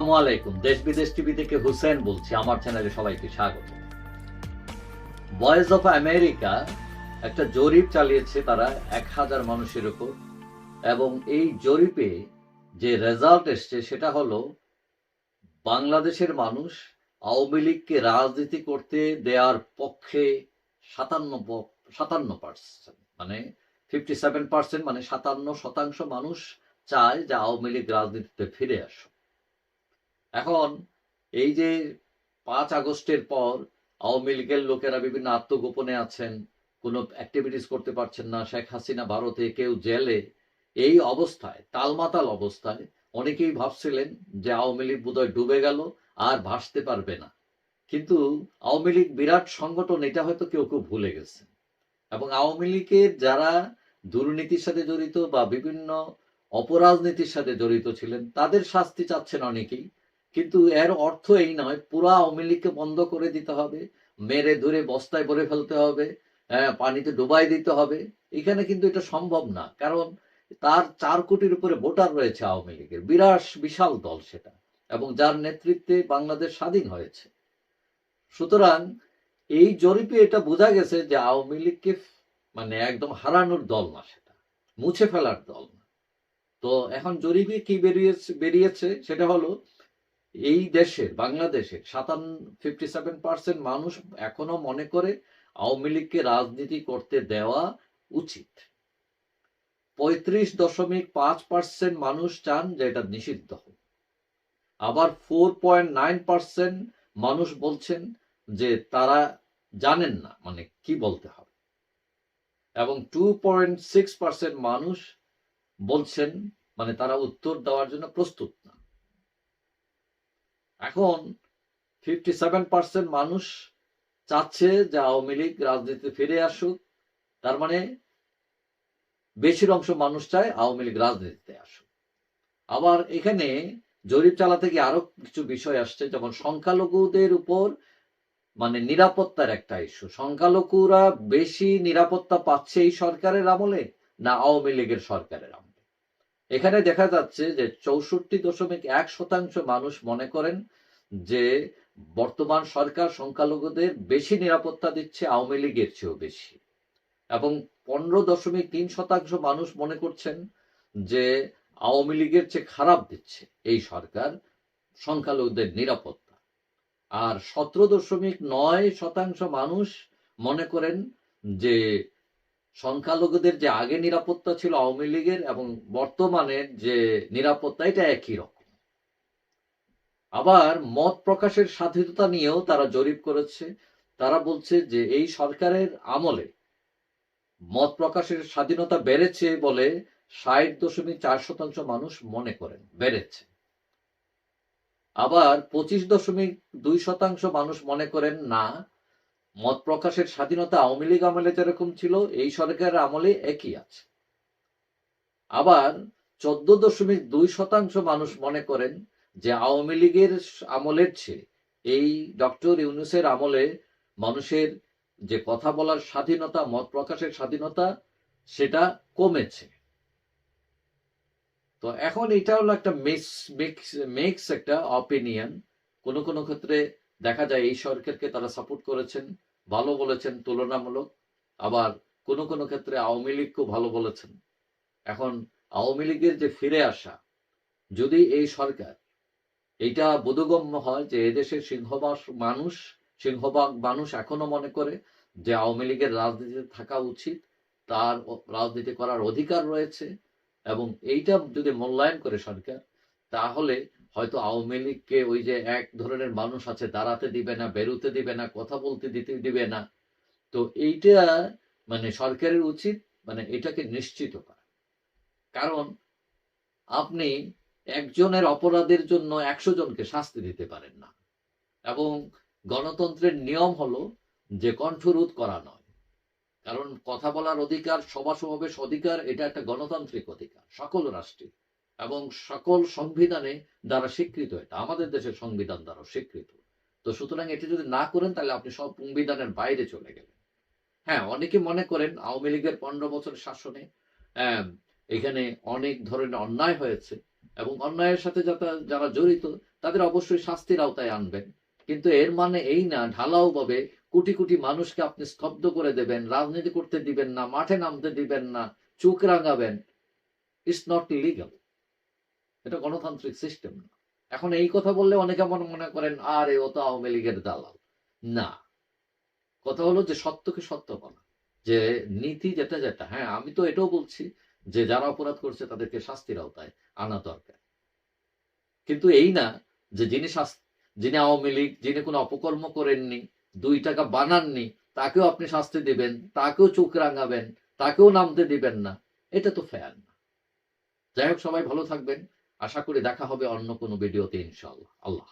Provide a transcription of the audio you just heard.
আসসালামু আলাইকুম। দেশ বিদেশ টিভি থেকে হুসেন বলছি। আমার চ্যানেলে সবাইকে স্বাগত। ভয়েস অফ আমেরিকা একটা জরিপ চালিয়েছে তারা 1000 মানুষের উপর, এবং এই জরিপে যে রেজাল্ট এসছে সেটা হলো বাংলাদেশের মানুষ আওয়ামী লীগকে রাজনীতি করতে দেওয়ার পক্ষে 57%, মানে 57%, মানে 57% মানুষ চায় যে আওয়ামী লীগ রাজনীতিতে ফিরে আসুক। এখন এই যে 5 আগস্টের পর আওয়ামী লীগের লোকেরা বিভিন্ন আত্মগোপনে আছেন, কোনো অ্যাক্টিভিটিস করতে পারছেন না, শেখ হাসিনা ভারতে, কেউ জেলে, এই অবস্থায়, টালমাটাল অবস্থায় অনেকেই ভাবছিলেন যে আওয়ামী লীগ বোধহয় ডুবে গেল, আর ভাসতে পারবে না। কিন্তু আওয়ামী লীগ বিরাট সংগঠন, এটা হয়তো কেউ কেউ ভুলে গেছে। এবং আওয়ামী লীগের যারা দুর্নীতির সাথে জড়িত বা বিভিন্ন অপরাজনীতির সাথে জড়িত ছিলেন তাদের শাস্তি চাচ্ছেন অনেকেই, কিন্তু এর অর্থ এই নয় পুরা আওয়ামী লীগকে বন্ধ করে দিতে হবে, মেরে ধরে বস্তায় ভরে ফেলতে হবে, পানিতে ডুবাই দিতে হবে। এখানে কিন্তু এটা সম্ভব না, কারণ তার 4 কোটির উপরে ভোটার রয়েছে আওয়ামী লীগের, বিরাট বিশাল দল সেটা, এবং যার নেতৃত্বে বাংলাদেশ স্বাধীন হয়েছে। সুতরাং এই জরিপে এটা বোঝা গেছে যে আওয়ামী লীগকে মানে একদম হারানোর দল না, সেটা মুছে ফেলার দল না। তো এখন জরিপে কি বেরিয়েছে সেটা হলো এই দেশের, বাংলাদেশের 57% মানুষ এখনো মনে করে আওয়ামী লীগকে রাজনীতি করতে দেওয়া উচিত। 35.5% মানুষ চান যে এটা নিষিদ্ধ হোক। আবার 4.9% মানুষ বলছেন যে তারা জানেন না মানে কি বলতে হবে, এবং 2.6% মানুষ বলছেন মানে তারা উত্তর দেওয়ার জন্য প্রস্তুত না। এখন 57% মানুষ চাচ্ছে যে আওয়ামী লীগ রাজনীতিতে ফিরে আসুক, তার মানে বেশির অংশ মানুষ চায় আওয়ামী লীগ রাজনীতিতে আসুক। আবার এখানে জরিপ চালাতে গিয়ে আরো কিছু বিষয় আসছে, যেমন সংখ্যালঘুদের উপর মানে নিরাপত্তার একটা ইস্যু। সংখ্যালঘুরা বেশি নিরাপত্তা পাচ্ছে এই সরকারের আমলে না আওয়ামী লীগের সরকারের আমলে? এখানে দেখা যাচ্ছে যে 64.1% মানুষ মনে করেন যে বর্তমান সরকার সংখ্যালঘুদের বেশি নিরাপত্তা দিচ্ছে আওয়ামী লীগের চেয়েও বেশি, এবং 15.3% মানুষ মনে করছেন যে আওয়ামী লীগের চেয়ে খারাপ দিচ্ছে এই সরকার সংখ্যালঘুদের নিরাপত্তা। আর 17.9% মানুষ মনে করেন যে সংখ্যালঘুদের যে আগে নিরাপত্তা ছিল আওয়ামী লীগের এবং বর্তমানের যে নিরাপত্তা এটা একই রকম। আবার মত প্রকাশের স্বাধীনতা নিয়েও তারা জরিপ করেছে। তারা বলছে যে এই সরকারের আমলে মত প্রকাশের স্বাধীনতা বেড়েছে বলে 60.4% মানুষ মনে করেন বেড়েছে। আবার 25.2% মানুষ মনে করেন না, মত প্রকাশের স্বাধীনতা আওয়ামী লীগ আমলে যেরকম ছিল এই সরকারের আমলে একই আছে। আবার 14.2% মানুষ মনে করেন যে আওয়ামী লীগের আমলের চেয়ে এই ডক্টর ইউনূসের আমলে মানুষের যে কথা বলার স্বাধীনতা, মত প্রকাশের স্বাধীনতা, সেটা কমেছে। তো এখন এটা হলো একটা মিক্স একটা অপিনিয়ন। কোন কোন ক্ষেত্রে দেখা যায় এই সরকারকে তারা সাপোর্ট করেছেন, ভালো বলেছেন তুলনামূলক, আবার কোন কোন ক্ষেত্রে আওয়ামী লীগকেও ভালো বলেছেন। এখন আওয়ামী লীগের যে ফিরে আসা, যদি এই সরকার এইটা বোধগম্য হয় যে এদেশের সিংহভাগ মানুষ এখনো মনে করে যে আওয়ামী লীগের রাজনীতিতে থাকা উচিত, তার রাজনীতি করার অধিকার রয়েছে, এবং এইটা যদি মূল্যায়ন করে সরকার, তাহলে হয়তো আওয়ামী লীগকে ওই যে এক ধরনের মানুষ আছে দাঁড়াতে দিবে না, বেরোতে দিবে না, কথা বলতে দিবে না। তো এইটা মানে সরকারের উচিত মানে এটাকে নিশ্চিত করা। কারণ আপনি একজনের অপরাধের জন্য 100 জনকে শাস্তি দিতে পারেন না, এবং গণতন্ত্রের নিয়ম হলো যে কণ্ঠরোধ করা নয়। কারণ কথা বলার অধিকার, সভা সমাবেশ অধিকার, এটা একটা গণতান্ত্রিক অধিকার সকল রাষ্ট্রে এবং সকল সংবিধানে দ্বারা স্বীকৃত। এটা আমাদের দেশের সংবিধান দ্বারা স্বীকৃত। তো সুতরাং এটি যদি না করেন তাহলে আপনি সব সংবিধানের বাইরে চলে গেলেন। হ্যাঁ, অনেকে মনে করেন আওয়ামী লীগের 15 বছর শাসনে এখানে অনেক ধরনের অন্যায় হয়েছে, এবং অন্যায়ের সাথে যারা জড়িত তাদের অবশ্যই শাস্তির আওতায় আনবেন। কিন্তু এর মানে এই না ঢালাও ভাবে কোটি কোটি মানুষকে আপনি স্তব্ধ করে দেবেন, রাজনীতি করতে দিবেন না, মাঠে নামতে দিবেন না, চোখ রাঙাবেন। It's not legal. এটা গণতান্ত্রিক সিস্টেম না। এখন এই কথা বললে অনেকে মনে করেন আরে ও তো আওয়ামী লীগের দালাল। না, কথা হলো যে সত্যকে সত্য বলা, যে নীতি যেটা যেটা, হ্যাঁ আমি তো এটাও বলছি যে যারা অপরাধ করছে তাদেরকে শাস্তির আওতায় আনা দরকার। কিন্তু এই না যে যিনি আওয়ামী লীগ, যিনি কোনো অপকর্ম করেননি, 2 টাকা বানাননি, তাকেও আপনি শাস্তি দিবেন, তাকেও চোখ রাঙাবেন, তাকেও নামতে দিবেন না। এটা তো ফেয়ার না। যাই হোক, সবাই ভালো থাকবেন। আশা করি দেখা হবে অন্য কোনো ভিডিওতে ইনশাআল্লাহ। আল্লাহ।